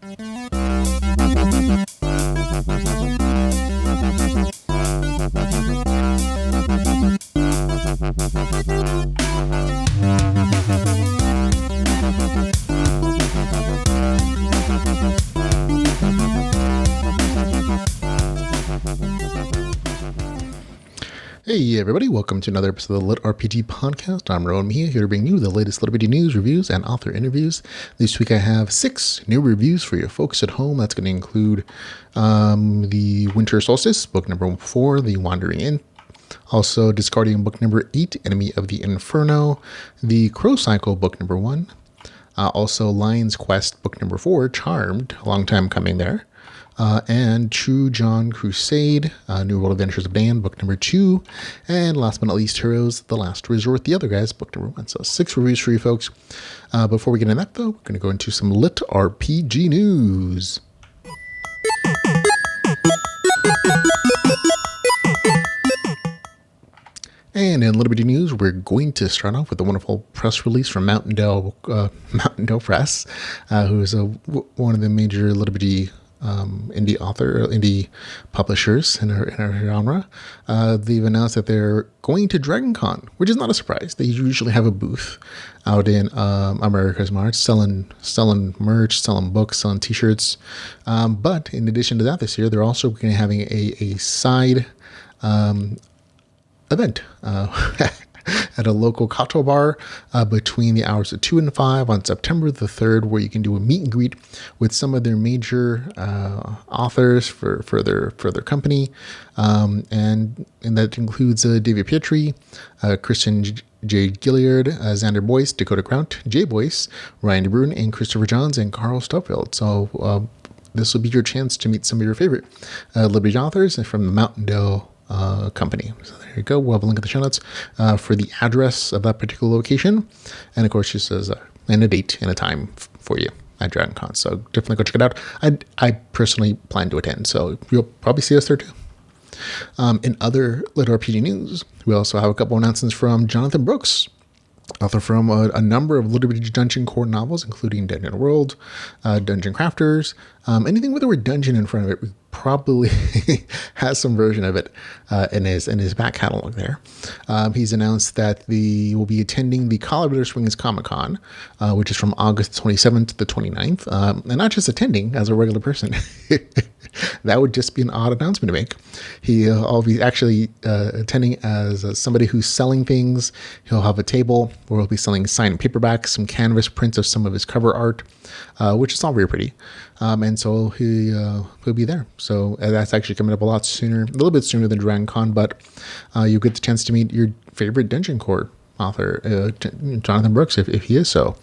Hey everybody, welcome to another episode of the LitRPG podcast. I'm Ramon Mejia, here to bring you the latest LitRPG news, reviews, and author interviews. This week I have 6 new reviews for your folks at home. That's going to include the Winter Solstice, book number 4, The Wandering Inn. Also, Disgardium, book number 8, Enemy of the Inferno. The Crow Cycle, book number 1. Also, Lion's Quest, book number 4, Charmed, a long time coming there. And True John Crusade, New World Adventures of Dan, book number 2. And last but not least, Heroes, The Last Resort, The Other Guys, book number 1. So 6 reviews for you folks. Before we get into that, though, we're going to go into some LitRPG news. And in LitRPG news, we're going to start off with a wonderful press release from Mountain Dell Press, who is one of the major LitRPG indie publishers in our genre. They've announced that they're going to DragonCon, which is not a surprise. They usually have a booth out in America's March, selling merch, selling books, selling t-shirts. But in addition to that, this year they're also going to having a side event at a local cocktail bar between the hours of 2 and 5 on September the 3rd, where you can do a meet and greet with some of their major authors for their company. And that includes David Pietri, Christian J. Gilliard, Xander Boyce, Dakota Grant, Jay Boyce, Ryan DeBruyne, and Christopher Johns, and Carl Stubblefield. So this will be your chance to meet some of your favorite LitRPG authors from the Mountain Dew company. So there you go. We'll have a link in the show notes for the address of that particular location. And of course, just says and a date and a time for you at DragonCon. So definitely go check it out. I personally plan to attend, so you'll probably see us there too. In other LitRPG news, we also have a couple announcements from Jonathan Brooks, author from a number of LitRPG Dungeon core novels, including Dungeon World, Dungeon Crafters. Anything with the word dungeon in front of it probably has some version of it in his back catalog there. He's announced that he will be attending the Colorado Springs Comic Con, which is from August 27th to the 29th. And not just attending as a regular person. That would just be an odd announcement to make. He'll be actually attending as somebody who's selling things. He'll have a table where he'll be selling signed paperbacks, some canvas prints of some of his cover art, which is all very pretty. And so he'll be there. So that's actually coming up a little bit sooner than DragonCon, but you'll get the chance to meet your favorite Dungeon Core author, Jonathan Brooks, if he is so.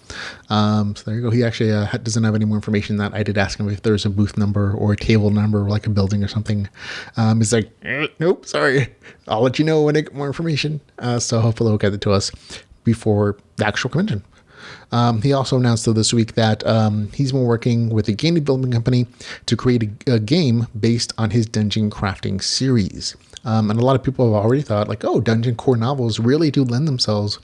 So there you go. He actually doesn't have any more information than that. I did ask him if there's a booth number or a table number, or like a building or something. He's like, nope, sorry. I'll let you know when I get more information. So hopefully he'll get it to us before the actual convention. He also announced this week that he's been working with a game development company to create a game based on his dungeon crafting series. And a lot of people have already thought, like, oh, dungeon core novels really do lend themselves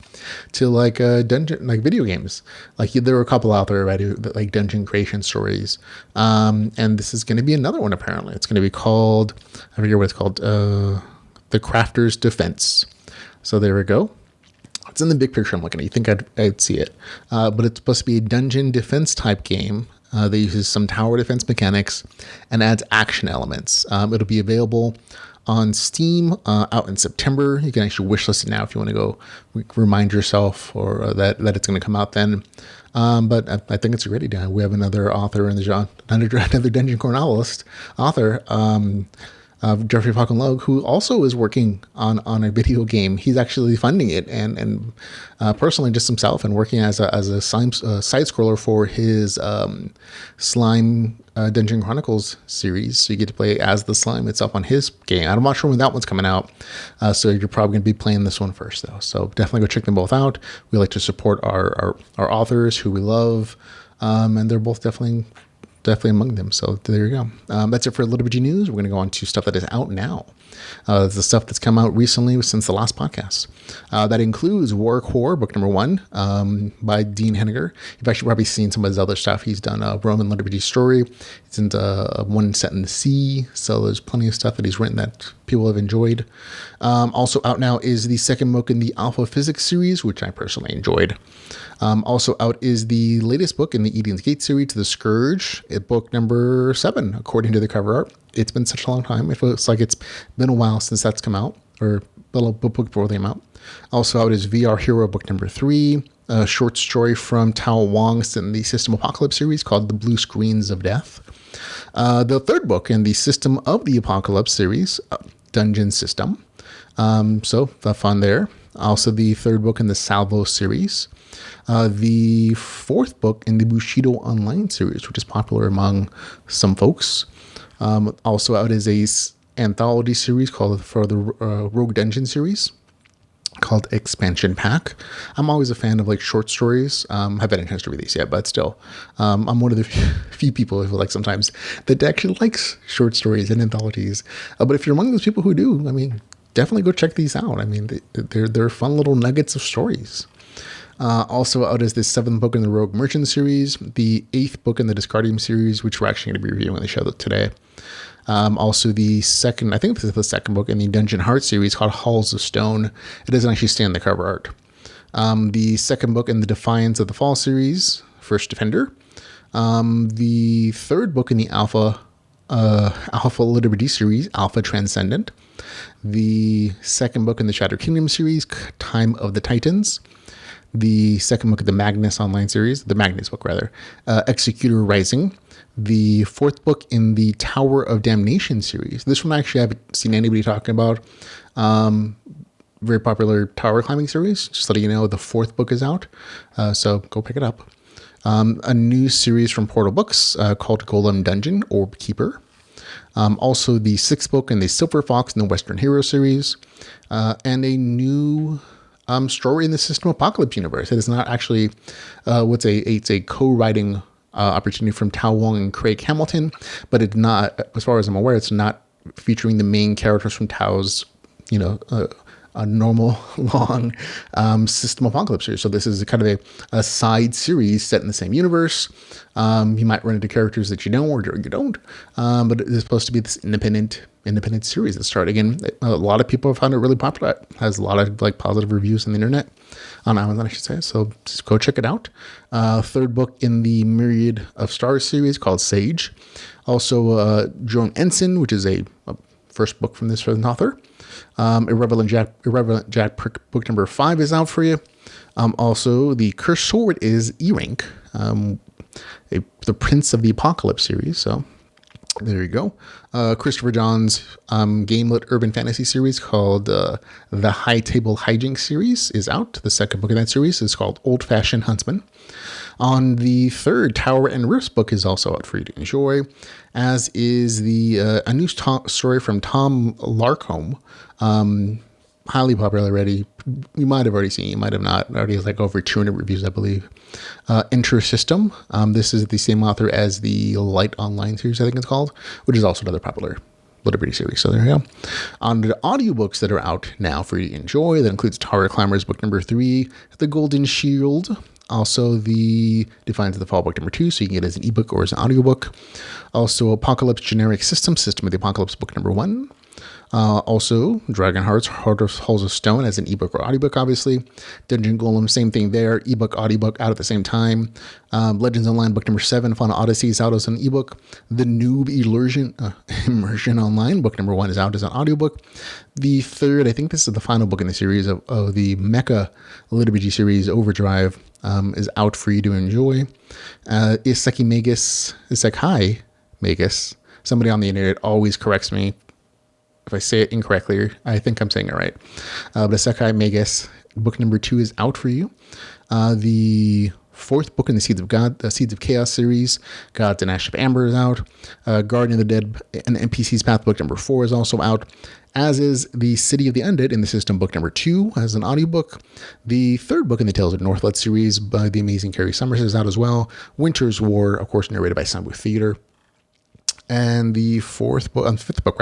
to video games. Like, there were a couple out there already, like dungeon creation stories. And this is going to be another one, apparently. It's going to be called, I forget what it's called, The Crafter's Defense. So there we go. It's in the big picture I'm looking at. You think I'd see it. But it's supposed to be a dungeon defense type game that uses some tower defense mechanics and adds action elements. It'll be available on Steam out in September. You can actually wishlist it now if you want to go remind yourself or that it's going to come out then. But I think it's a great idea. We have another author in the genre, another Dungeon Core novelist author, Jeffrey Falcon Logue, who also is working on a video game. He's actually funding it and personally just himself, and working as a side scroller for his Slime Dungeon Chronicles series. So you get to play as the slime itself on his game. I'm not sure when that one's coming out, so you're probably going to be playing this one first though. So definitely go check them both out. We like to support our authors who we love, and they're both definitely definitely among them. So there you go. That's it for LitRPG news. We're going to go on to stuff that is out now. The stuff that's come out recently since the last podcast. That includes War Core, book number 1, by Dean Henniger. You've actually probably seen some of his other stuff. He's done a Roman LitRPG story. It's in one set in the sea. So there's plenty of stuff that he's written that people have enjoyed. Also out now is the second book in the Alpha Physics series, which I personally enjoyed. Also out is the latest book in the Eden's Gate series, The Scourge, book number 7, according to the cover art. It's been such a long time. It looks like it's been a while since that's come out, or a little book before they came out. Also out is VR Hero, book number 3, a short story from Tao Wang's in the System Apocalypse series called The Blue Screens of Death. The third book in the System of the Apocalypse series, Dungeon System. So the fun there. Also the third book in the Salvo series. The fourth book in the Bushido Online series, which is popular among some folks. Also out is a anthology series called for the Rogue Dungeon series called Expansion Pack. I'm always a fan of like short stories. Haven't had a chance to read these yet, but still, I'm one of the few people who like sometimes that actually likes short stories and anthologies. But if you're among those people who do, I mean, definitely go check these out. I mean, they're fun little nuggets of stories. Also out is the 7th book in the Rogue Merchant series, the 8th book in the Disgardium series, which we're actually going to be reviewing on the show today. Also the second, I think this is the second book in the Dungeon Heart series called Halls of Stone. It doesn't actually stay in the cover art. The second book in the Defiance of the Fall series, First Defender. The third book in the Alpha LitRPG series, Alpha Transcendent. The second book in the Shattered Kingdom series, Time of the Titans. The second book of the Magnus Online series, the Magnus book rather, Executor Rising. The fourth book in the Tower of Damnation series. This one actually I haven't seen anybody talking about. Very popular tower climbing series. Just letting you know, the fourth book is out, so go pick it up. A new series from Portal Books called Golem Dungeon, Orb Keeper. Also the sixth book in the Silver Fox and the Western Hero series, and a new story in the System Apocalypse universe. It is not actually it's a co-writing opportunity from Tao Wang and Craig Hamilton, but it's not, as far as I'm aware, it's not featuring the main characters from Tao's, a normal long System Apocalypse series. So this is kind of a side series set in the same universe. You might run into characters that you know or you don't, but it's supposed to be this independent series that started. Again, a lot of people have found it really popular. It has a lot of like positive reviews on the internet, on Amazon, I should say. So just go check it out. Third book in the Myriad of Stars series called Sage. Also, Drone Ensign, which is a first book from this author. Irreverent Jack book number 5 is out for you. Also, the Cursed Sword is E-Rank, the Prince of the Apocalypse series. So there you go. Christopher John's GameLit Urban Fantasy series called the High Table Hijinks series is out. The second book in that series is called Old Fashioned Huntsman. On the third, Tower and Rifts book is also out for you to enjoy, as is a new story from Tom Larcombe. Highly popular already. You might have already seen, you might have not. It already has like over 200 reviews, I believe. Enter System. This is the same author as the Light Online series, I think it's called, which is also another popular LitRPG series. So there you go. On the audiobooks that are out now for you to enjoy, that includes Tower Climbers book number 3, The Golden Shield. Also, the Defiance of the Fall book number 2, so you can get it as an ebook or as an audiobook. Also, Apocalypse Generic System of the Apocalypse book number 1. Also, Dragonheart's Halls of Stone as an ebook or audiobook, obviously. Dungeon Golem, same thing there. Ebook, audiobook out at the same time. Legends Online book number 7, Final Odyssey is out as an ebook. The Noob Immersion Online book number 1 is out as an audiobook. The third, I think this is the final book in the series of the Mecha LitRPG series, Overdrive, is out for you to enjoy. Isekai Magus. Somebody on the internet always corrects me if I say it incorrectly. I think I'm saying it right. But Isekai Magus book number 2 is out for you. The fourth book in the Seeds of Chaos series, Gods and Ash of Amber, is out. Guardian of the Dead and NPC's Path book number 4 is also out, as is the City of the Undead in the System book number 2 as an audiobook. The third book in the Tales of Northlet series by the amazing Carrie Summers is out as well. Winter's War, of course, narrated by Soundwave Theater. And the fifth book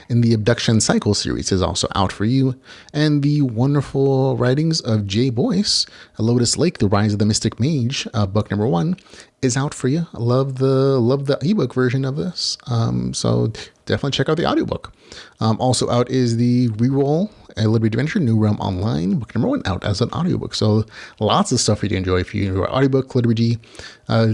in the Abduction Cycle series is also out for you. And the wonderful writings of Jay Boyce, Lotus Lake, The Rise of the Mystic Mage, book number 1, is out for you. I love the ebook version of this. So definitely check out the audiobook. Also out is the Reroll Liberty Adventure New Realm Online, book number 1, out as an audiobook. So lots of stuff for you to enjoy. If you enjoy audiobook, LitRPG,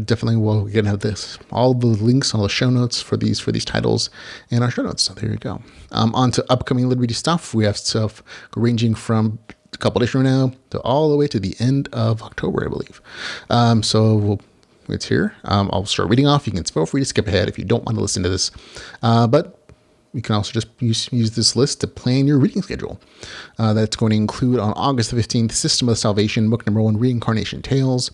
definitely we're going to have this, all the links, all the show notes for these titles in our show notes. So there you go. On to upcoming LitRPG stuff. We have stuff ranging from a couple days from now to all the way to the end of October, I believe. It's here. I'll start reading off. You can feel free to skip ahead if you don't want to listen to this. But you can also just use this list to plan your reading schedule. That's going to include on August the 15th, System of Salvation, book number 1, Reincarnation Tales.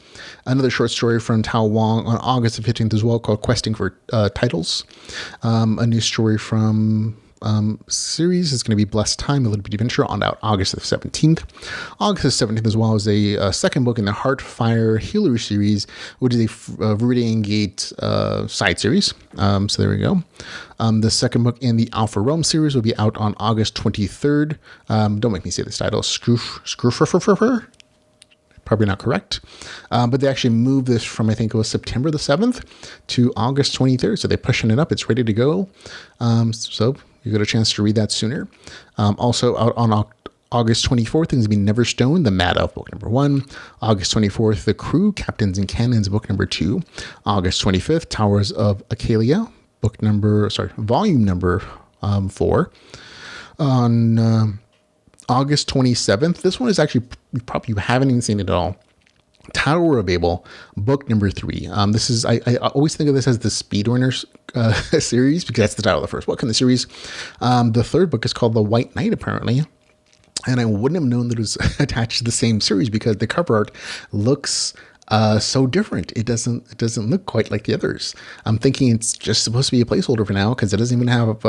Another short story from Tao Wong on August the 15th as well, called Questing for Titles. A new story from series is going to be Blessed Time, a Little Bit Adventure, on out August the 17th. August the 17th as well is a second book in the Heartfire Healer series, which is a Viridian Gate side series. So there we go. The second book in the Alpha Realm series will be out on August 23rd. Don't make me say this title. Scroofer. Probably not correct. But they actually moved this from, I think it was September the 7th to August 23rd. So they're pushing it up. It's ready to go. So you got a chance to read that sooner. Also out on August 24th, things be Neverstone, The Mad Elf, book number 1. August 24th, The Crew, Captains and Cannons, book number 2. August 25th, Towers of Acalia, volume number 4. On August 27th, this one is actually, probably you haven't even seen it at all. Tower of Babel, book number 3. This is, I always think of this as the Speedrunners series, because that's the title of the first book in the series. The third book is called The White Knight, apparently. And I wouldn't have known that it was attached to the same series because the cover art looks so different. It doesn't look quite like the others. I'm thinking it's just supposed to be a placeholder for now because it doesn't even have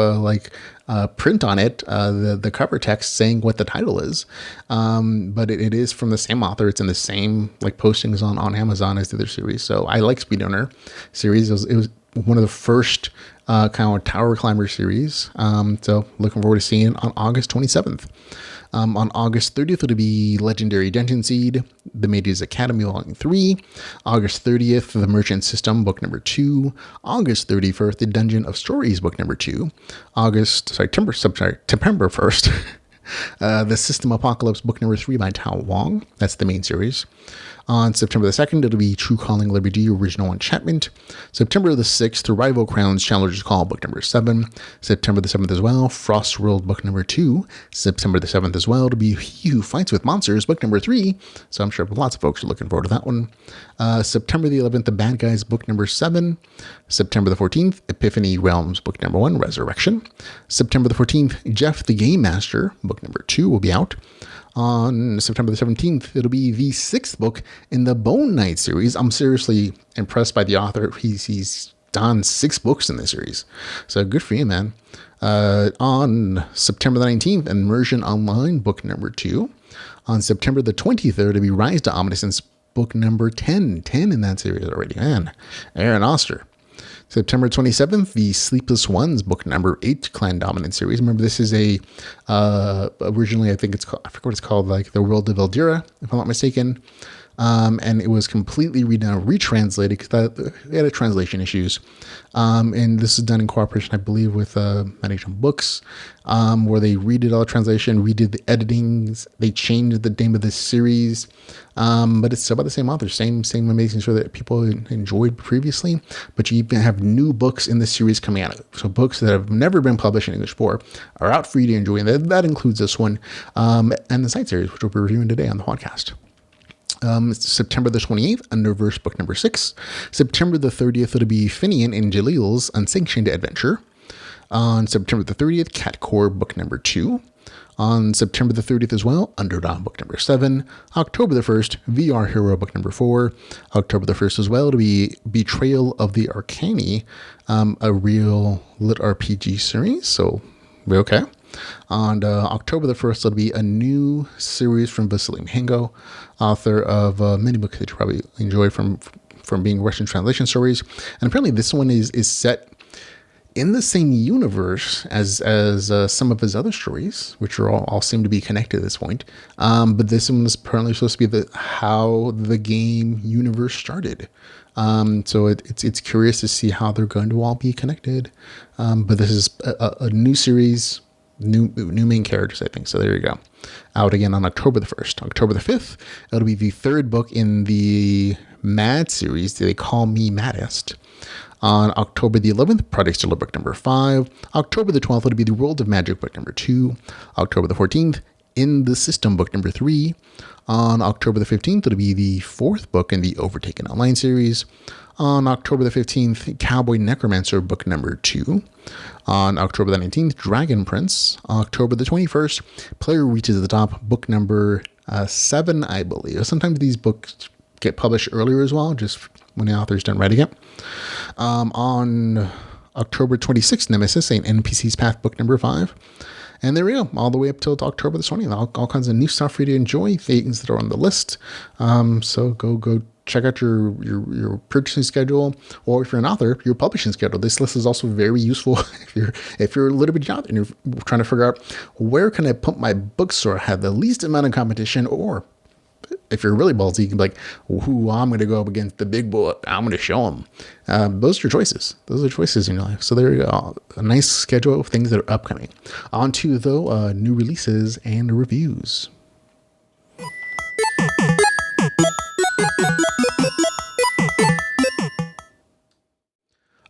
print on it, the cover text saying what the title is. But it is from the same author. It's in the same postings on Amazon as the other series. So I like Speedrunner series. It was one of the first kind of tower climber series. So looking forward to seeing it on August 27th. On August 30th, it'll be Legendary Dungeon Seed, The Mages Academy, Volume 3. August 30th, The Merchant System, book number 2. August 31st, The Dungeon of Stories, book number 2. September 1st, The System Apocalypse, book number 3 by Tao Wong. That's the main series. On September the 2nd, it'll be True Calling LitRPG Original Enchantment. September the 6th, Rival Crowns Challenger's Call, book number 7. September the 7th as well, Frost World, book number 2. September the 7th as well, it'll be He Who Fights with Monsters, book number 3. So I'm sure lots of folks are looking forward to that one. September the 11th, The Bad Guys, book number 7. September the 14th, Epiphany Realms, book number 1, Resurrection. September the 14th, Jeff the Game Master, book number 2 will be out. On September the 17th, it'll be the 6th book in the Bone Knight series. I'm seriously impressed by the author. He's done 6 books in this series. So good for you, man. On September the 19th, Immersion Online, book number 2. On September the 23rd, it'll be Rise to Omniscience, book number 10. 10 in that series already, man. Aaron Oster. September 27th, The Sleepless Ones, book number 8, Clan Dominant series. Remember, this is originally, I think I forget what it's called, The World of Eldira, if I'm not mistaken. And it was completely retranslated because they had translation issues. And this is done in cooperation, I believe, with Management Books, where they redid all the translation, redid the editings. They changed the name of this series, but it's still by the same author, same amazing story that people enjoyed previously. But you even have new books in this series coming out. So books that have never been published in English before are out for you to enjoy. And that includes this one and the side series, which we'll be reviewing today on the podcast. September the 28th, Underverse, book number 6. September the 30th, it'll be Finian and Jalil's Unsanctioned Adventure. On September the 30th, Cat Core, book number 2. On September the 30th as well, Underdog book number 7. October the 1st, VR Hero book number 4. October the 1st as well to be Betrayal of the Arcani, a real LitRPG series, so we're okay. On October the 1st, it'll be a new series from Vasily Mhengo, author of many books that you probably enjoy from being Russian translation stories. And apparently this one is set in the same universe as some of his other stories, which are all seem to be connected at this point. But this one is apparently supposed to be how the game universe started. So it's curious to see how they're going to all be connected. But this is a new series, new main characters, I think. So there you go. Out again on October the 1st. October the 5th, it'll be the third book in the Mad series. They Call Me Maddest. On October the 11th, Project Stellar book number 5. October the 12th, it'll be the World of Magic book number 2. October the 14th, In the System book number 3. On October the 15th, it'll be the fourth book in the Overtaken Online series. On October the 15th, Cowboy Necromancer book number 2. On October the 19th, Dragon Prince. October the 21st, Player Reaches the Top book number 7, I believe. Sometimes these books get published earlier as well, just when the author's done writing it. On October 26th, Nemesis, St. NPC's Path book number 5. And there we go, all the way up till October the 20th. All kinds of new stuff for you to enjoy, things that are on the list. So go check out your purchasing schedule, or if you're an author, your publishing schedule. This list is also very useful if you're a little bit out and you're trying to figure out where can I put my bookstore, have the least amount of competition, or if you're really ballsy, you can be like, "Ooh, I'm going to go up against the big boy. I'm going to show them." Those are your choices. Those are choices in your life. So there you go. A nice schedule of things that are upcoming. On to, though, new releases and reviews.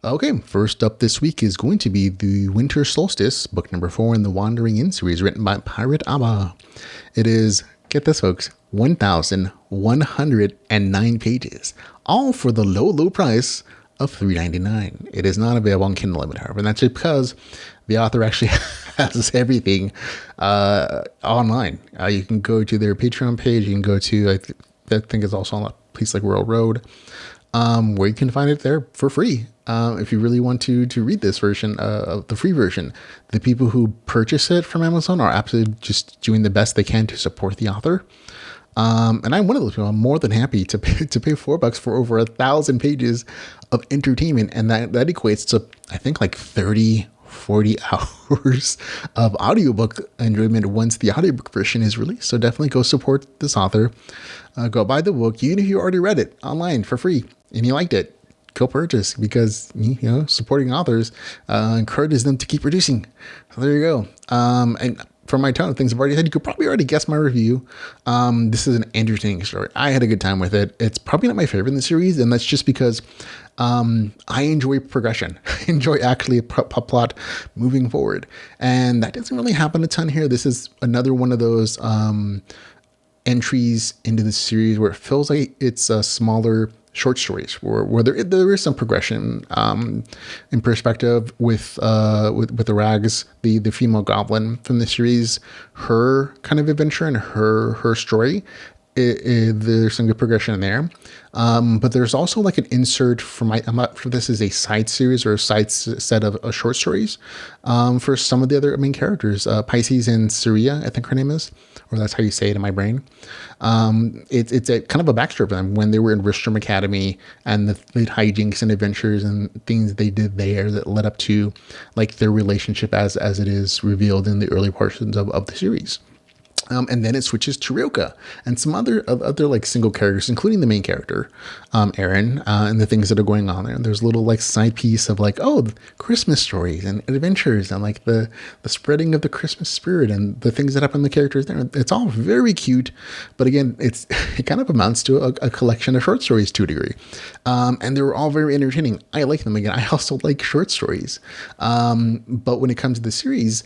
Okay, first up this week is going to be the Winter Solstice, book number 4 in the Wandering Inn series, written by Pirate Abba. It is, get this folks, 1,109 pages, all for the low price of $3.99. It is not available on Kindle Unlimited, however, and that's because the author actually has everything online. You can go to their Patreon page. You can go to, I think it's also on a place like Royal Road, where you can find it there for free. If you really want to read this version, the free version. The people who purchase it from Amazon are absolutely just doing the best they can to support the author. And I'm one of those people. I'm more than happy to pay $4 for over 1,000 pages of entertainment. And that equates to, I think, like 40 hours of audiobook enjoyment once the audiobook version is released. So definitely go support this author. Go buy the book, even if you already read it online for free and you liked it. Go purchase, because supporting authors encourages them to keep producing. So there you go. And from my tone of things I've already said, you could probably already guess my review. This is an entertaining story. I had a good time with it. It's probably not my favorite in the series, and that's just because I enjoy progression. I enjoy actually a plot moving forward, and that doesn't really happen a ton here. This is another one of those entries into the series where it feels like it's a smaller short stories where there is some progression in perspective with the Rags, the female goblin from the series, her kind of adventure and her story. There's some good progression in there, but there's also like an insert from I'm not sure if this is a side series or a side set of short stories for some of the other main characters, Pisces and Syria, I think her name is, or that's how you say it in my brain. It's a kind of a backstory of them when they were in Ristrom Academy and the hijinks and adventures and things they did there that led up to like their relationship as it is revealed in the early portions of the series. And then it switches to Ryoka and some other like single characters, including the main character, Aaron, and the things that are going on there. And there's a little like side piece of like, Christmas stories and adventures and like the spreading of the Christmas spirit and the things that happen in the characters there. It's all very cute, but again, it kind of amounts to a collection of short stories to a degree. And they were all very entertaining. I like them. Again, I also like short stories. But when it comes to the series,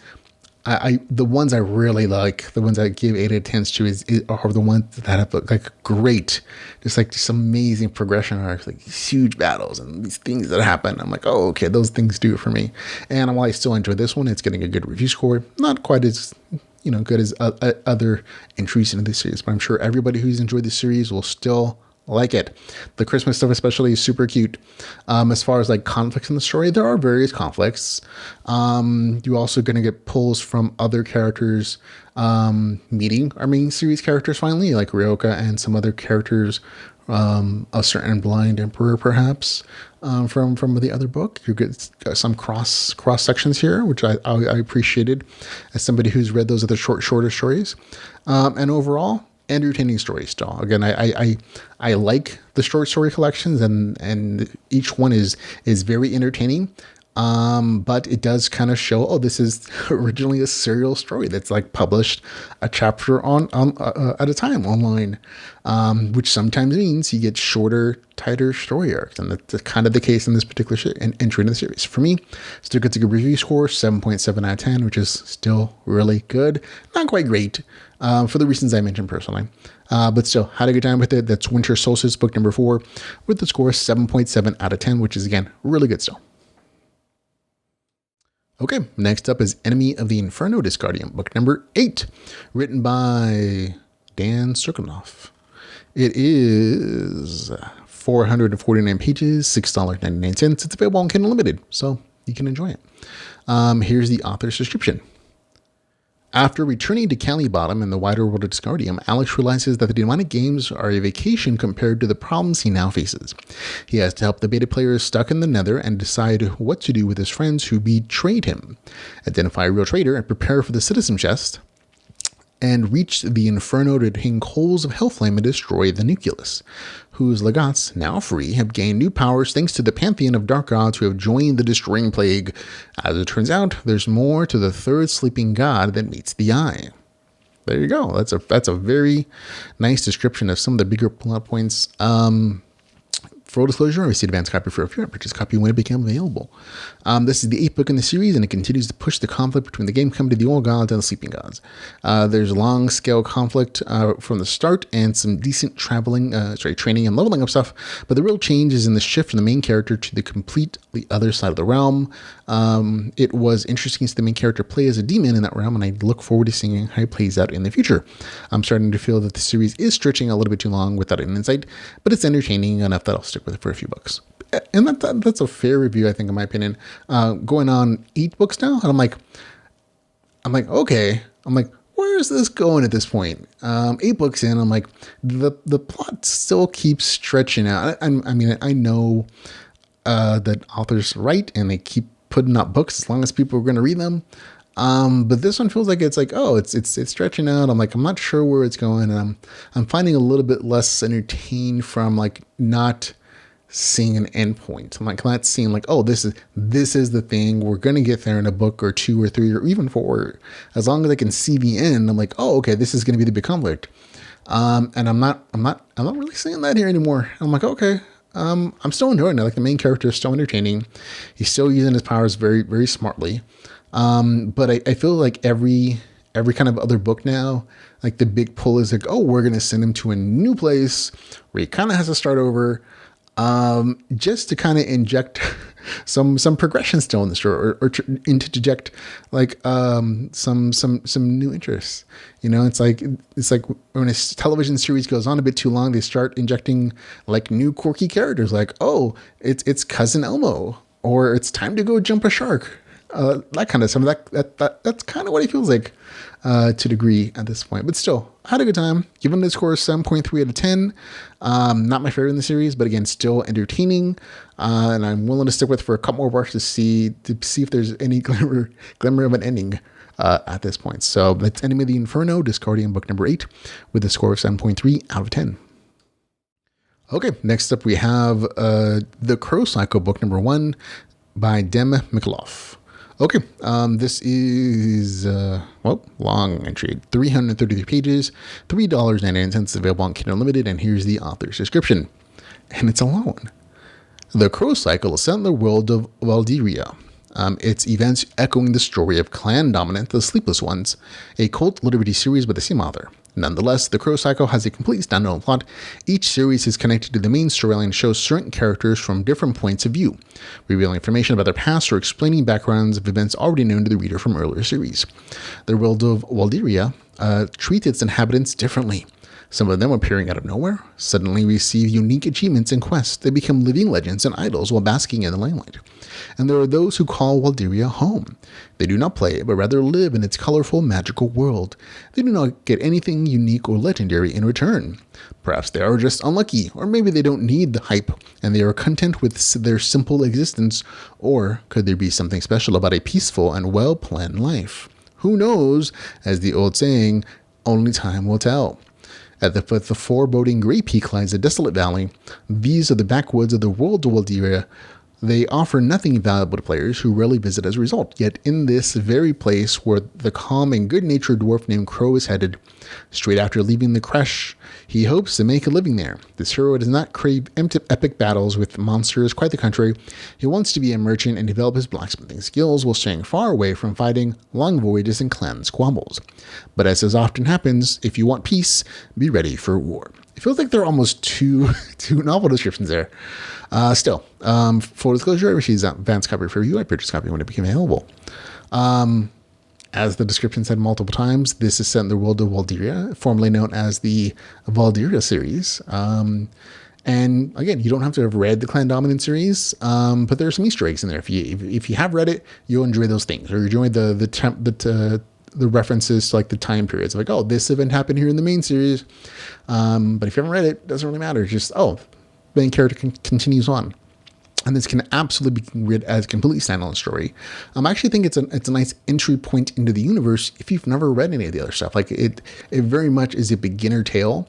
the ones I really like, the ones I give 8 out of 10 to are the ones that have like great, just amazing progression arcs, like these huge battles and these things that happen. I'm like, oh, okay, those things do it for me. And while I still enjoy this one, it's getting a good review score. Not quite as, good as other entries into the series. But I'm sure everybody who's enjoyed the series will still like it. The Christmas stuff especially is super cute. As far as like conflicts in the story, there are various conflicts. You're also going to get pulls from other characters meeting our main series characters finally, like Ryoka and some other characters, a certain blind emperor perhaps, from the other book. You get some cross sections here, which I appreciated as somebody who's read those other shorter stories. And overall, entertaining story still. Again, I like the short story collections, and each one is very entertaining. But it does kind of show, this is originally a serial story that's like published a chapter on at a time online, which sometimes means you get shorter, tighter story arcs, and that's kind of the case in this particular entry in the series. For me, still gets a good review score, 7.7 out of 10, which is still really good. Not quite great, for the reasons I mentioned personally. But still, had a good time with it. That's Winter Solstice, book number 4, with the score 7.7 out of 10, which is, again, really good still. Okay, next up is Enemy of the Inferno, Disgardium, book number 8, written by Dan Circlenoff. It is 449 pages, $6.99. It's available on Kindle Unlimited, so you can enjoy it. Here's the author's description. After returning to Cali Bottom in the wider world of Disgardium, Alex realizes that the demonic games are a vacation compared to the problems he now faces. He has to help the beta players stuck in the nether and decide what to do with his friends who betrayed him, identify a real traitor and prepare for the citizen chest, and reach the Inferno to hang coals of Hellflame and destroy the Nucleus, whose legats, now free, have gained new powers thanks to the pantheon of dark gods who have joined the Destroying Plague. As it turns out, there's more to the third sleeping god than meets the eye. There you go. That's a very nice description of some of the bigger plot points. Full disclosure, I received advance copy for a few. I purchased a copy when it became available. This is the 8th book in the series, and it continues to push the conflict between the game company, the old gods, and the sleeping gods. There's long scale conflict from the start, and some decent training and leveling up stuff. But the real change is in the shift from the main character to the completely other side of the realm. It was interesting to see the main character play as a demon in that realm, and I look forward to seeing how it plays out in the future. I'm starting to feel that the series is stretching a little bit too long without an insight, but it's entertaining enough that I'll stick with it for a few bucks. And that's a fair review, I think, in my opinion. Going on 8 books now, and I'm like, okay. I'm like, where is this going at this point? 8 books in, I'm like, the plot still keeps stretching out. I mean, I know that authors write and they keep putting out books as long as people are going to read them. But this one feels like it's stretching out. I'm like, I'm not sure where it's going, and I'm finding a little bit less entertained from like not seeing an end point. I'm like, not seeing like, this is the thing. We're gonna get there in a book or 2 or 3 or even 4. As long as I can see the end, I'm like, okay, this is gonna be the big conflict. And I'm not really seeing that here anymore. I'm like, okay. I'm still enjoying it. Like, the main character is still entertaining. He's still using his powers very, very smartly. But I feel like every kind of other book now, like the big pull is like, we're going to send him to a new place where he kind of has to start over, just to kind of inject some progression still in the story, or interject like, some new interests. It's like when a television series goes on a bit too long, they start injecting like new quirky characters, like, it's Cousin Elmo, or it's time to go jump a shark. That kind of stuff. That's kind of what it feels like, to a degree at this point. But still, I had a good time. Given the score 7.3 out of 10. Not my favorite in the series, but again, still entertaining. And I'm willing to stick with it for a couple more parts to see if there's any glimmer of an ending at this point. So that's Enemy of the Inferno, Disgardium, book number 8, with a score of 7.3 out of 10. Okay, next up we have The Crow Cycle, book number 1, by Dem Mikloff. Okay, this is, long entry, 333 pages, $3.99, available on Kindle Unlimited, and here's the author's description. And it's a long one. The Crow Cycle is set in the world of Valdiria. Its events echoing the story of Clan Dominant, the Sleepless Ones, a cult LitRPG series by the same author. Nonetheless, the Crow Cycle has a complete standalone plot. Each series is connected to the main storyline and shows certain characters from different points of view, revealing information about their past or explaining backgrounds of events already known to the reader from earlier series. The world of Waldiria treats its inhabitants differently. Some of them appearing out of nowhere suddenly receive unique achievements and quests. They become living legends and idols while basking in the limelight. And there are those who call Waldiria home. They do not play it, but rather live in its colorful, magical world. They do not get anything unique or legendary in return. Perhaps they are just unlucky, or maybe they don't need the hype, and they are content with their simple existence. Or could there be something special about a peaceful and well-planned life? Who knows? As the old saying, only time will tell. At the foot of the foreboding Grey Peak lies a desolate valley. These are the backwoods of the world of Waldiria. They offer nothing valuable to players who rarely visit as a result. Yet in this very place where the calm and good-natured dwarf named Crow is headed, straight after leaving the creche, he hopes to make a living there. This hero does not crave epic battles with monsters, quite the contrary. He wants to be a merchant and develop his blacksmithing skills while staying far away from fighting, long voyages, and clan squabbles. But as often happens, if you want peace, be ready for war. It feels like there are almost two novel descriptions there. Still, full disclosure, I received an advanced copy for review. I purchased a copy when it became available. As the description said multiple times, this is set in the world of Waldiria, formerly known as the Waldiria series. And again, you don't have to have read the Clan Dominant series, but there are some Easter eggs in there. If you have read it, you'll enjoy those things, or enjoy the references to like the time periods. Like, oh, this event happened here in the main series. But if you haven't read it, it doesn't really matter. It's just, oh, the main character continues on. And this can absolutely be read as a completely standalone story. I actually think it's a nice entry point into the universe if you've never read any of the other stuff. Like it very much is a beginner tale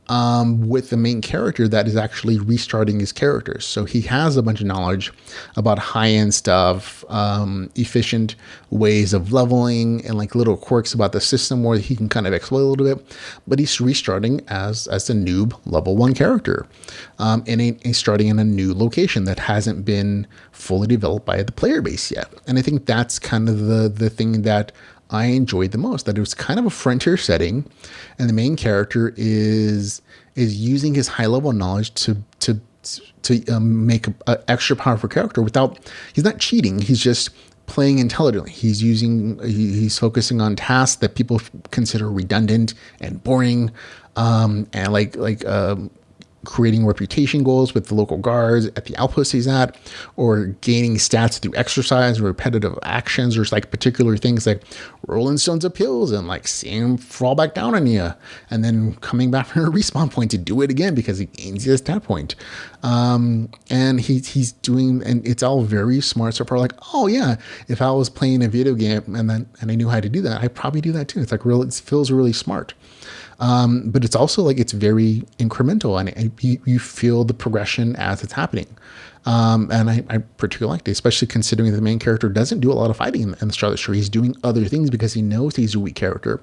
with the main character that is actually restarting his characters. So he has a bunch of knowledge about high-end stuff, efficient ways of leveling, and like little quirks about the system where he can kind of exploit a little bit. But he's restarting as a noob level 1 character, and he's starting in a new location that hasn't been fully developed by the player base yet. And I think that's kind of the thing that I enjoyed the most, that it was kind of a frontier setting, and the main character is using his high level knowledge to make an extra powerful character without, he's not cheating. He's just playing intelligently. He's focusing on tasks that people consider redundant and boring, and like creating reputation goals with the local guards at the outpost he's at, or gaining stats through exercise or repetitive actions, or like particular things like rolling stones up hills and like seeing him fall back down on you, and then coming back from a respawn point to do it again because he gains his stat point. And he's doing, and it's all very smart. So far, like, oh yeah, if I was playing a video game and I knew how to do that, I'd probably do that too. It's like it feels really smart. But it's also like, it's very incremental, and you feel the progression as it's happening. And I particularly liked it, especially considering the main character doesn't do a lot of fighting in the start of the story. He's doing other things because he knows he's a weak character.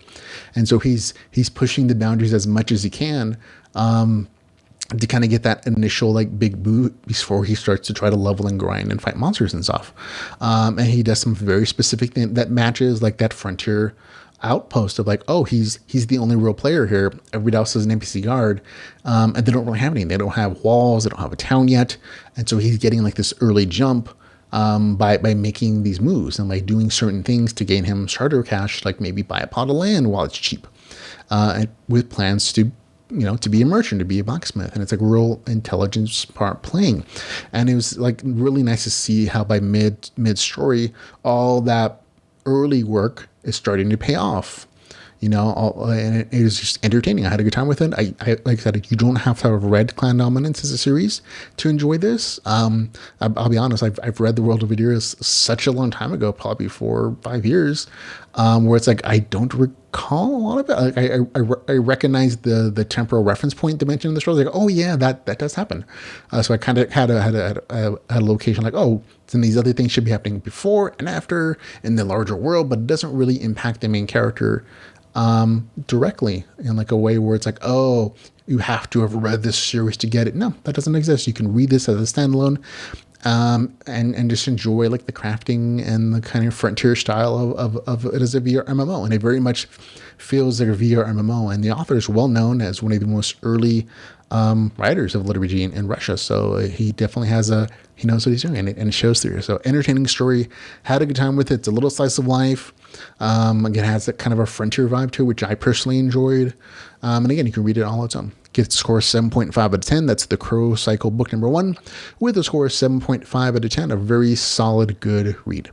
And so he's pushing the boundaries as much as he can, to kind of get that initial like big boost before he starts to try to level and grind and fight monsters and stuff. And he does some very specific thing that matches like that frontier outpost of like, oh, he's the only real player here. Everybody else is an NPC guard, and they don't really have anything. They don't have walls. They don't have a town yet, and so he's getting like this early jump by making these moves and like doing certain things to gain him starter cash, like maybe buy a plot of land while it's cheap, and with plans to be a merchant, to be a blacksmith. And it's like real intelligence part playing, and it was like really nice to see how by mid story all that early work is starting to pay off, and it is just entertaining. I had a good time with it. I like I said, you don't have to have read Clan Dominance as a series to enjoy this. I'll be honest, I've read The World of Valkyria such a long time ago, probably 4 or 5 years, where it's like I don't recall a lot of it. Like I recognize the temporal reference point dimension in the story. Like, oh yeah, that does happen. So I kind of had a location like, oh, then these other things should be happening before and after in the larger world, but it doesn't really impact the main character directly in like a way where it's like, oh, you have to have read this series to get it. No, that doesn't exist. You can read this as a standalone. and just enjoy like the crafting and the kind of frontier style of it as a VR MMO. And it very much feels like a VR MMO. And the author is well known as one of the most early writers of LitRPG in Russia. So he definitely he knows what he's doing, and it shows through. So entertaining story, had a good time with it. It's a little slice of life. Again, it has that kind of a frontier vibe to it, which I personally enjoyed. And again, you can read it all on its own. Get a score of 7.5 out of 10. That's the Crow Cycle book number 1 with a score of 7.5 out of 10. A very solid, good read.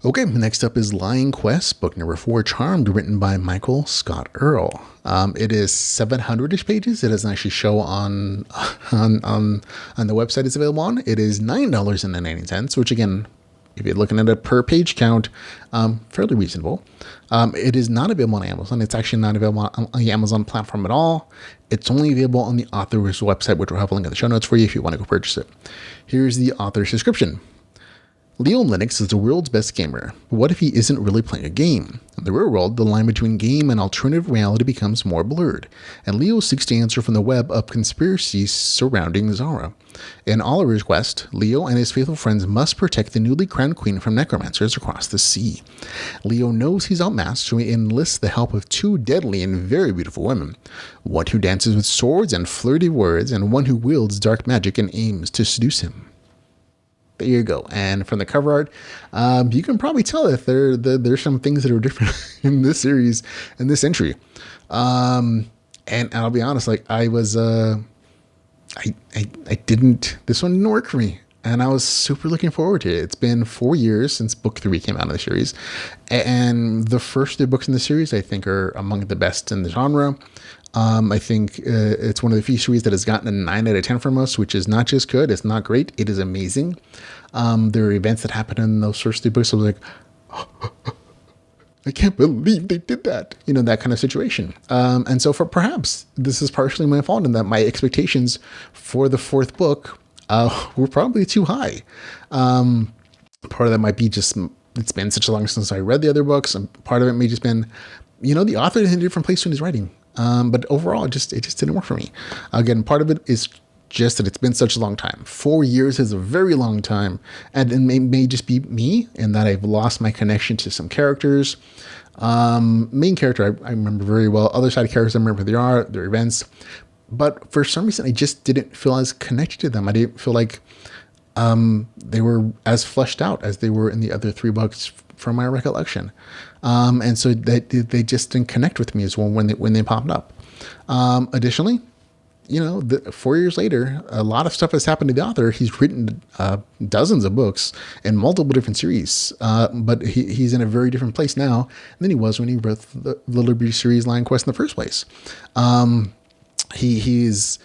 Okay, next up is Lying Quest, book number 4, Charmed, written by Michael Scott Earl. It is 700-ish pages. It doesn't actually show on the website it's available on. It is $9.90, which again, if you're looking at a per page count, fairly reasonable. It is not available on Amazon. It's actually not available on the Amazon platform at all. It's only available on the author's website, which we'll have a link in the show notes for you if you want to go purchase it. Here's the author's description. Leo Linux is the world's best gamer, but what if he isn't really playing a game? In the real world, the line between game and alternative reality becomes more blurred, and Leo seeks to answer from the web of conspiracies surrounding Zara. In Oliver's quest, Leo and his faithful friends must protect the newly crowned queen from necromancers across the sea. Leo knows he's outmasked, so he enlists the help of 2 deadly and very beautiful women, one who dances with swords and flirty words, and one who wields dark magic and aims to seduce him. There you go. And from the cover art, you can probably tell that there's some things that are different in this series and this entry. And I'll be honest, like I was, this one didn't work for me. And I was super looking forward to it. It's been 4 years since book 3 came out of the series. And the first 2 books in the series, I think, are among the best in the genre. I think it's one of the few series that has gotten a 9 out of 10 from us, which is not just good, it's not great, it is amazing. There are events that happen in those first 2 books. I was like, I can't believe they did that. You know, that kind of situation. And so perhaps this is partially my fault in that my expectations for the 4th book were probably too high. Part of that might be just, it's been such a long since I read the other books, and part of it may just been, you know, the author is in a different place when he's writing. But overall, it just didn't work for me. Again, part of it is just that it's been such a long time. 4 years is a very long time, and it may just be me in that I've lost my connection to some characters. Main character I remember very well. Other side characters I remember their events, but for some reason I just didn't feel as connected to them. I didn't feel like they were as fleshed out as they were in the other 3 books from my recollection. And so they just didn't connect with me as well when they popped up. Additionally, you know, 4 years later, a lot of stuff has happened to the author. He's written dozens of books in multiple different series, but he's in a very different place now than he was when he wrote the LitRPG series Lion Quest in the first place. He's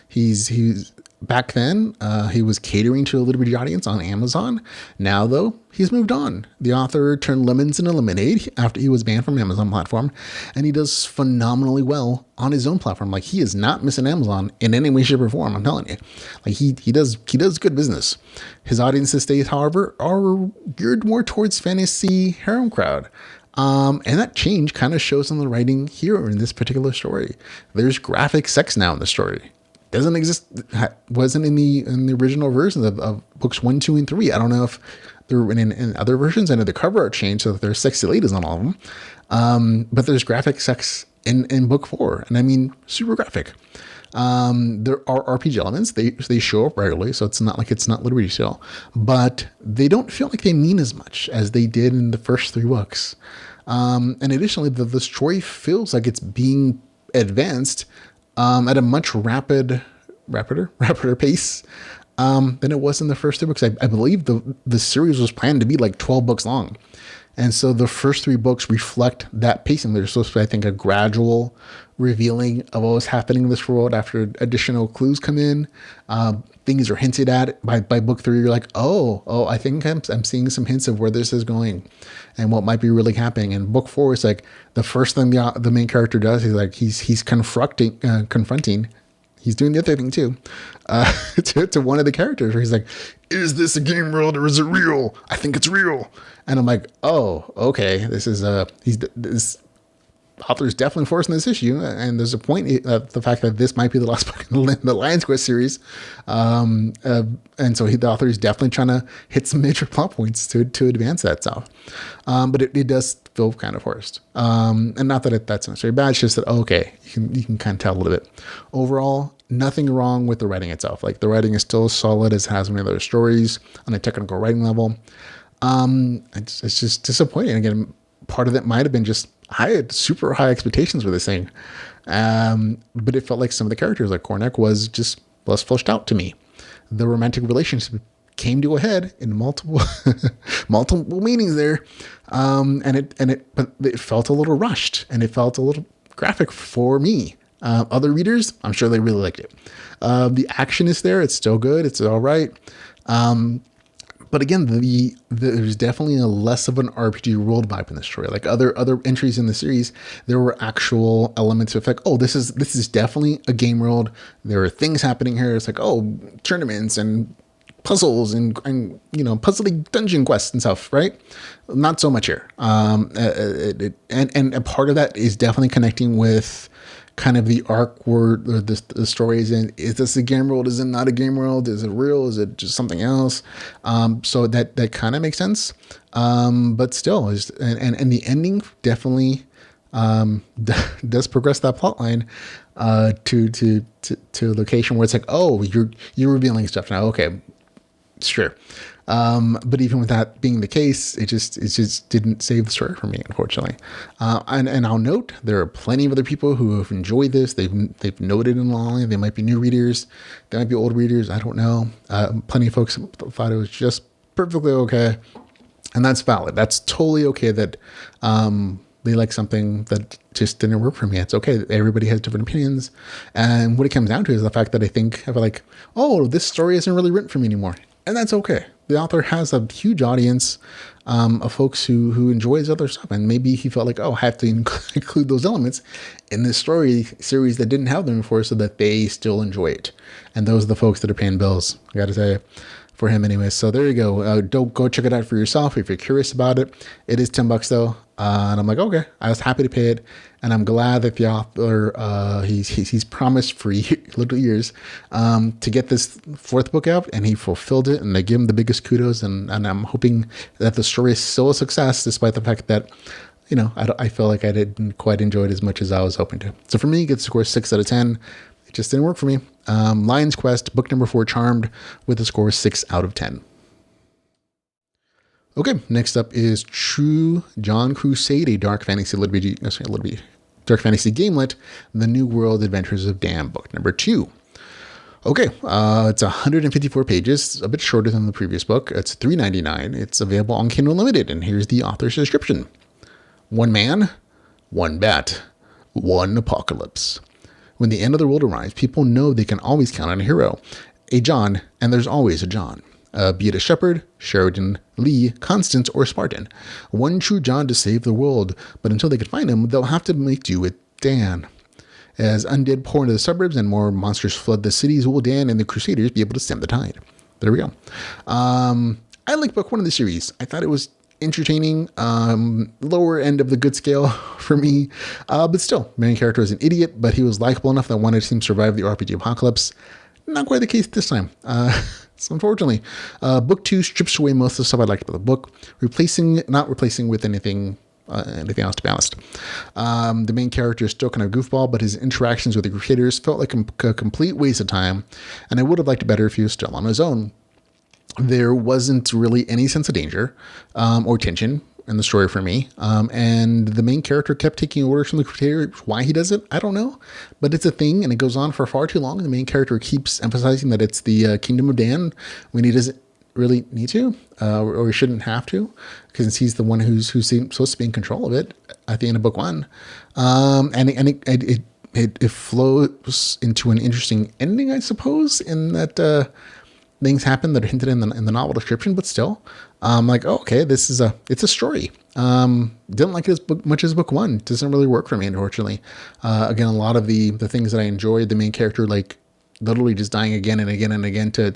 back then, he was catering to a LitRPG audience on Amazon. Now, though, he's moved on. The author turned lemons into lemonade after he was banned from Amazon platform, and he does phenomenally well on his own platform. Like, he is not missing Amazon in any way, shape, or form. I'm telling you, like he does good business. His audience these days, however, are geared more towards fantasy harem crowd. And that change kind of shows in the writing here in this particular story. There's graphic sex now in the story. Doesn't exist, wasn't in the original versions of books 1, 2, and 3. I don't know if they're in other versions. I know the cover art changed so that there's sexy ladies on all of them. But there's graphic sex in book 4, and I mean super graphic. There are RPG elements. They show up regularly, so it's not like it's not literally still, but they don't feel like they mean as much as they did in the first 3 books. And additionally, the story feels like it's being advanced at a much rapider pace than it was in the first 2 books. I believe the series was planned to be like 12 books long. And so the first 3 books reflect that pacing. There's supposed to be, I think, a gradual revealing of what was happening in this world after additional clues come in. Things are hinted at by book 3. You're like, oh, I think I'm seeing some hints of where this is going and what might be really happening. And book 4 is like the first thing the main character does. He's like, he's confronting. He's doing the other thing too, to one of the characters where he's like, is this a game world or is it real? I think it's real. And I'm like, oh, okay. This is author is definitely forcing this issue, and there's a point the fact that this might be the last book in the Lion's Quest series, and so the author is definitely trying to hit some major plot points to advance that stuff. But it does feel kind of forced, and not that that's necessarily bad. It's just that okay, you can kind of tell a little bit. Overall, nothing wrong with the writing itself. Like the writing is still as solid as it has many other stories on a technical writing level. It's just disappointing. Again, part of it might have been just I had super high expectations for this thing. But it felt like some of the characters, like Cornac, was just less fleshed out to me. The romantic relationship came to a head in multiple multiple meanings there. But it felt a little rushed, and it felt a little graphic for me. Other readers, I'm sure they really liked it. The action is there. It's still good. It's all right. But again, there's definitely a less of an RPG world vibe in this story. Like other entries in the series, there were actual elements of like, oh, this is definitely a game world. There are things happening here. It's like, oh, tournaments and puzzles and puzzling dungeon quests and stuff, right? Not so much here. And a part of that is definitely connecting with kind of the arc where the story is in. Is this a game world? Is it not a game world? Is it real? Is it just something else? So that kind of makes sense. But still, and the ending definitely does progress that plot line to a location where it's like, oh, you're revealing stuff now. Okay, sure. But even with that being the case, it just didn't save the story for me, unfortunately. And I'll note there are plenty of other people who have enjoyed this. They've noted in long. They might be new readers. They might be old readers. I don't know. Plenty of folks thought it was just perfectly okay. And that's valid. That's totally okay that, they like something that just didn't work for me. It's okay. Everybody has different opinions. And what it comes down to is the fact that I feel like, oh, this story isn't really written for me anymore. And that's okay. The author has a huge audience of folks who enjoys other stuff. And maybe he felt like, oh, I have to include those elements in this story series that didn't have them before so that they still enjoy it. And those are the folks that are paying bills, I got to say, for him anyway. So there you go. Don't go check it out for yourself if you're curious about it. It is $10 though. And I'm like, okay, I was happy to pay it. And I'm glad that the author, he's promised for little years to get this fourth book out, and he fulfilled it, and I give him the biggest kudos. And I'm hoping that the story is still a success, despite the fact that, I feel like I didn't quite enjoy it as much as I was hoping to. So for me, it gets a score 6 out of 10. It just didn't work for me. Lion's Quest, book number 4, Charmed, with a score 6 out of 10. Okay, next up is True John Crusade, a dark fantasy dark fantasy gamelet, The New World Adventures of Dan, book number 2. Okay, it's 154 pages, a bit shorter than the previous book. It's $3.99. It's available on Kindle Unlimited, and here's the author's description. One man, one bat, one apocalypse. When the end of the world arrives, people know they can always count on a hero, a John, and there's always a John. Be it a Shepherd, Sheridan, Lee, Constance, or Spartan. One true John to save the world, but until they can find him, they'll have to make do with Dan. As undead pour into the suburbs and more monsters flood the cities, will Dan and the Crusaders be able to stem the tide? There we go. I like book 1 of the series. I thought it was entertaining, lower end of the good scale for me, but still, main character is an idiot, but he was likable enough that I wanted him to survive the RPG apocalypse. Not quite the case this time. So unfortunately, book 2 strips away most of the stuff I liked about the book, not replacing with anything else, to be honest. The main character is still kind of goofball, but his interactions with the Crusaders felt like a complete waste of time, and I would have liked it better if he was still on his own. There wasn't really any sense of danger or tension in the story for me. And the main character kept taking orders from the Crusader. Why he does it, I don't know. But it's a thing, and it goes on for far too long. The main character keeps emphasizing that it's the Kingdom of Dan when he doesn't really need to, or he shouldn't have to, because he's the one who's supposed to be in control of it at the end of book 1. And it flows into an interesting ending, I suppose, in that things happen that are hinted in the novel description, but still, like, oh, okay, it's a story. Didn't like it as much as book 1. Doesn't really work for me, unfortunately. Again, a lot of the things that I enjoyed, the main character, like, literally just dying again and again and again to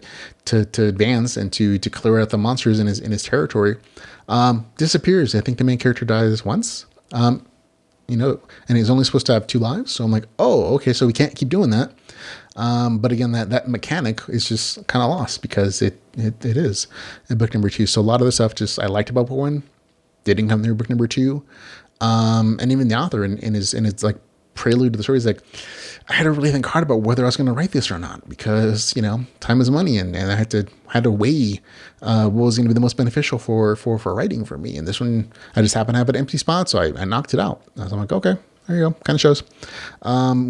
advance and to clear out the monsters in his territory, disappears. I think the main character dies once. and he's only supposed to have 2 lives. So I'm like, oh, okay, so we can't keep doing that. But again, that mechanic is just kind of lost because it is in book number 2. So a lot of the stuff just I liked about book 1 didn't come through book number 2. And even the author in his like prelude to the story is like, I had to really think hard about whether I was going to write this or not because time is money, and I had to weigh what was going to be the most beneficial for writing for me. And this one, I just happened to have an empty spot, so I knocked it out. So I'm like, okay, there you go, kind of shows.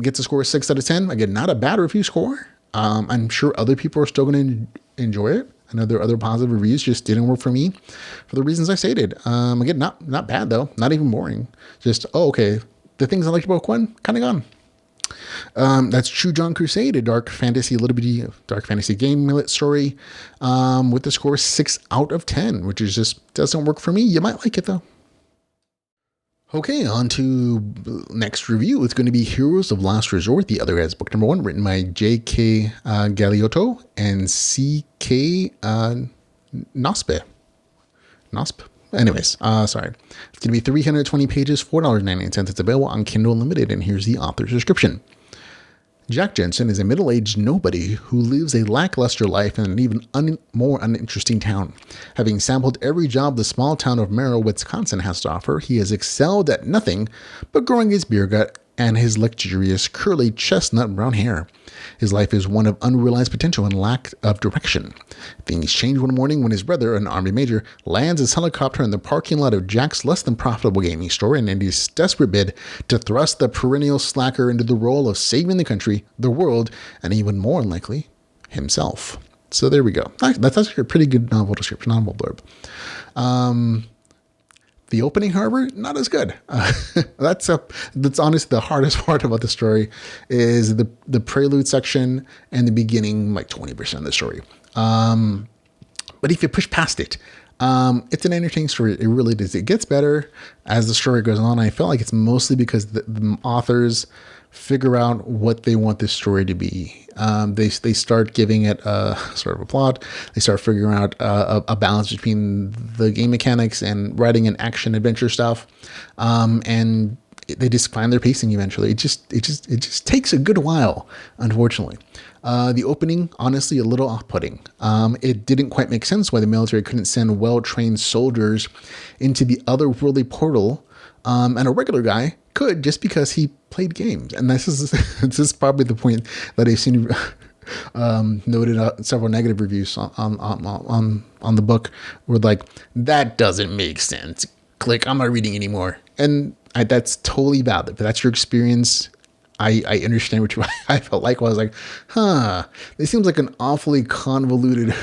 Gets a score of 6 out of 10. Again, not a bad review score. I'm sure other people are still going to enjoy it. I know there are other positive reviews, just didn't work for me for the reasons I stated. Again, not bad though, not even boring. Just, okay, the things I liked about book 1, kind of gone. That's True John Crusade, a dark fantasy GameLit story, with the score 6 out of 10, which is just doesn't work for me. You might like it though. Okay, on to next review. It's going to be Heroes of Last Resort, the other as book number 1, written by J.K. Galiotto and C.K. Nospe. Anyways, sorry. It's going to be 320 pages, $4.99. It's available on Kindle Unlimited, and here's the author's description. Jack Jensen is a middle-aged nobody who lives a lackluster life in an even more uninteresting town. Having sampled every job the small town of Merrill, Wisconsin has to offer, he has excelled at nothing but growing his beer gut and his luxurious, curly, chestnut brown hair. His life is one of unrealized potential and lack of direction. Things change one morning when his brother, an army major, lands his helicopter in the parking lot of Jack's less than profitable gaming store in Indy's desperate bid to thrust the perennial slacker into the role of saving the country, the world, and even more unlikely, himself. So there we go. That's actually a pretty good novel description, novel blurb. The opening, however, not as good. That's honestly the hardest part about the story is the prelude section and the beginning, like 20% of the story. But if you push past it, it's an entertaining story. It really is. It gets better as the story goes on. I feel like it's mostly because the authors figure out what they want this story to be. They start giving it a sort of a plot. They start figuring out a balance between the game mechanics and writing and action adventure stuff. And they just find their pacing eventually. It just takes a good while, unfortunately. The opening, honestly, a little off-putting. It didn't quite make sense why the military couldn't send well-trained soldiers into the otherworldly portal, and a regular guy could just because he played games. And this is probably the point that I've seen noted several negative reviews on the book, where like, that doesn't make sense. Click, I'm not reading anymore. And that's totally valid. If that's your experience, I understand what I felt like. I was like, this seems like an awfully convoluted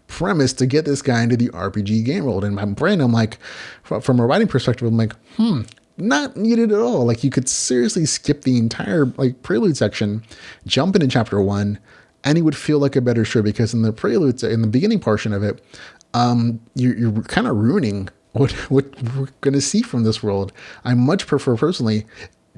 premise to get this guy into the RPG game world. In my brain, I'm like, from a writing perspective, I'm like, not needed at all. Like, you could seriously skip the entire like prelude section, jump into chapter 1, and it would feel like a better show, because in the prelude, in the beginning portion of it, you're kind of ruining what we're going to see from this world. I much prefer personally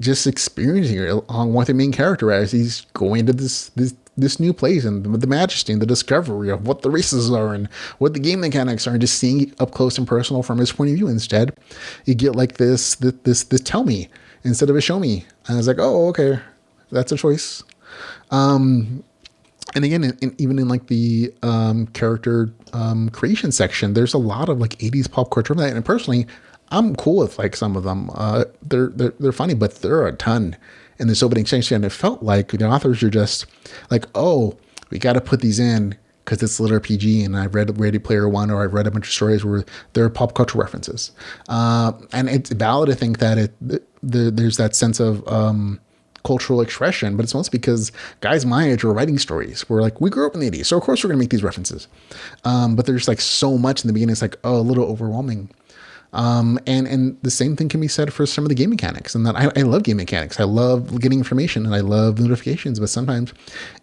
just experiencing it along with the main character as he's going to this new place, and the majesty and the discovery of what the races are and what the game mechanics are, and just seeing it up close and personal from his point of view. Instead, you get like this tell me instead of a show me. And I was like, oh, okay, that's a choice. And again, even in like the character creation section, there's a lot of like 80s pop culture. And personally, I'm cool with like some of them. They're funny, but there are a ton in this opening section. And it felt like the authors are just like, oh, we got to put these in because it's LitRPG, and I've read Ready Player One, or I've read a bunch of stories where there are pop culture references. And it's valid to think that there's that sense of cultural expression, but it's mostly because guys my age are writing stories. We're like, we grew up in the 80s, so of course we're going to make these references. But there's like so much in the beginning, it's like, oh, a little overwhelming. And the same thing can be said for some of the game mechanics, and that I love game mechanics. I love getting information and I love notifications, but sometimes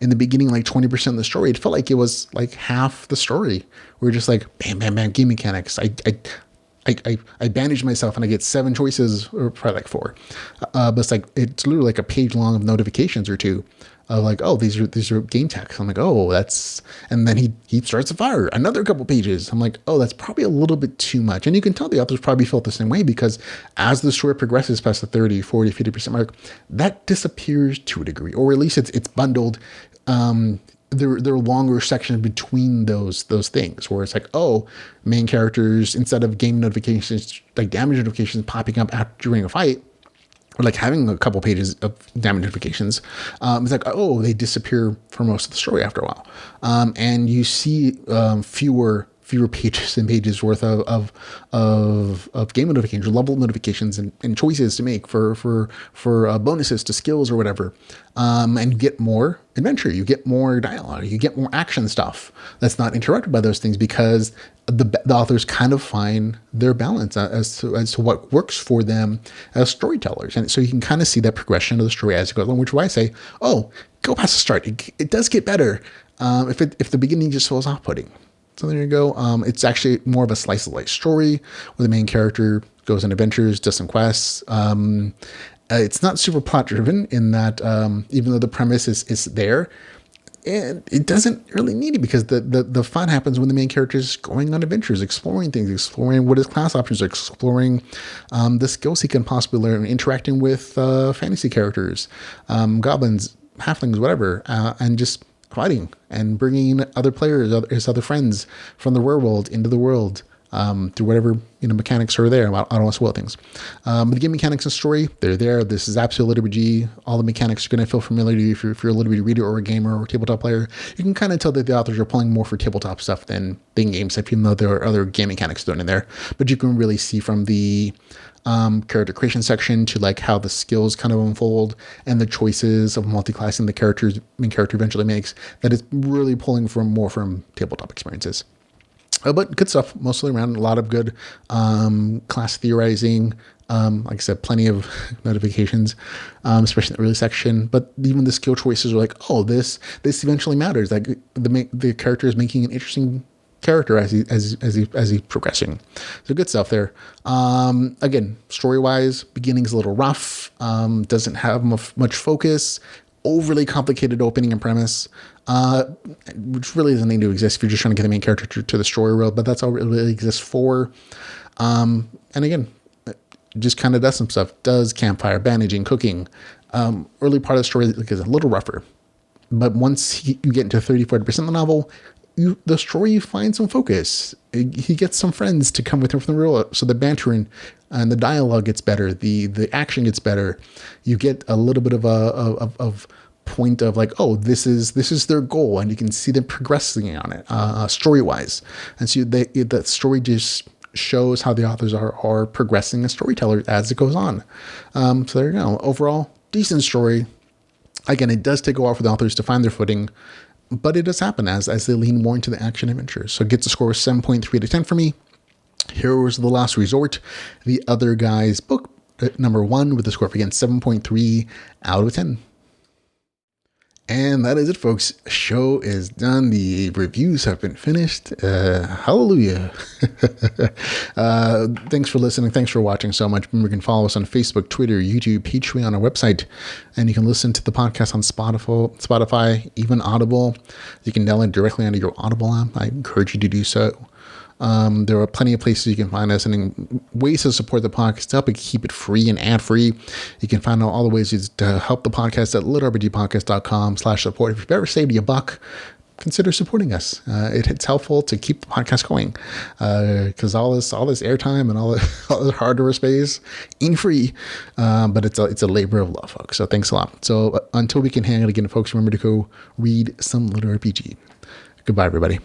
in the beginning, like 20% of the story, it felt like it was like half the story. We're just like, bam, bam, bam, game mechanics. I bandage myself and I get 7 choices, or probably like 4. But it's literally like a page long of notifications or 2. of like, oh, these are game text. I'm like, oh, that's, and then he starts a fire, another couple pages. I'm like, oh, that's probably a little bit too much. And you can tell the authors probably felt the same way, because as the story progresses past the 30, 40, 50% mark, that disappears to a degree, or at least it's bundled. There are longer sections between those things, where it's like, oh, main characters, instead of game notifications, like damage notifications popping up during a fight, or like having a couple pages of damage notifications, it's like, oh, they disappear for most of the story after a while. And you see fewer pages and pages worth of game notifications, or level notifications, and choices to make for bonuses to skills or whatever. And you get more adventure, you get more dialogue, you get more action stuff that's not interrupted by those things, because the authors kind of find their balance as to what works for them as storytellers. And so you can kind of see that progression of the story as it goes along, which is why I say, oh, go past the start. It does get better if the beginning just feels off-putting. So there you go. It's actually more of a slice of life story where the main character goes on adventures, does some quests. It's not super plot driven in that, even though the premise is there, and it doesn't really need it, because the fun happens when the main character is going on adventures, exploring things, exploring what his class options are, exploring the skills he can possibly learn, interacting with fantasy characters, goblins, halflings, whatever, and just fighting and bringing other players, his other friends from the real world into the world, through whatever mechanics are there. I don't want to spoil things. But the game mechanics and story, they're there. This is absolute LitRPG. All the mechanics are going to feel familiar to you if you're a LitRPG reader or a gamer or a tabletop player. You can kind of tell that the authors are pulling more for tabletop stuff than game stuff, even though there are other game mechanics thrown in there. But you can really see from the character creation section to like how the skills kind of unfold and the choices of multi-classing the main character eventually makes, that it's really pulling more from tabletop experiences. But good stuff mostly around, a lot of good class theorizing. Like I said, plenty of notifications, especially in the early section. But even the skill choices are like, oh, this eventually matters. Like the character is making an interesting character as he's progressing. So good stuff there. Again, story wise, beginning's a little rough. Doesn't have much focus. Overly complicated opening and premise, which really doesn't need to exist if you're just trying to get the main character to the story world, but that's all it really exists for. And again, just kind of does some stuff, does campfire, bandaging, cooking. Early part of the story is a little rougher, but once you get into 30-40% of the novel, the story finds some focus. He gets some friends to come with him from the real world, so the banter and the dialogue gets better, the action gets better. You get a little bit of a point of like, oh, this is their goal, and you can see them progressing on it story wise. And so the story just shows how the authors are progressing as storytellers as it goes on. So there you go. Overall, decent story. Again, it does take a while for the authors to find their footing, but it does happen as they lean more into the action adventures. So it gets a score of 7.3 out of 10 for me. Heroes of the Last Resort, the other guy's book, number 1, with a score of, again, 7.3 out of 10. And that is it, folks. Show is done. The reviews have been finished. Hallelujah. Thanks for listening. Thanks for watching so much. Remember, you can follow us on Facebook, Twitter, YouTube, Patreon, our website, and you can listen to the podcast on Spotify, even Audible. You can download directly onto your Audible app. I encourage you to do so. There are plenty of places you can find us and ways to support the podcast to help it keep it free and ad-free. You can find out all the ways to help the podcast at litrpgpodcast.com/support. If you've ever saved you $1, consider supporting us. It's helpful to keep the podcast going, because all this airtime and all this hardware space ain't free, but it's a labor of love, folks. So thanks a lot. So until we can hang out again, folks, remember to go read some LitRPG. Goodbye, everybody.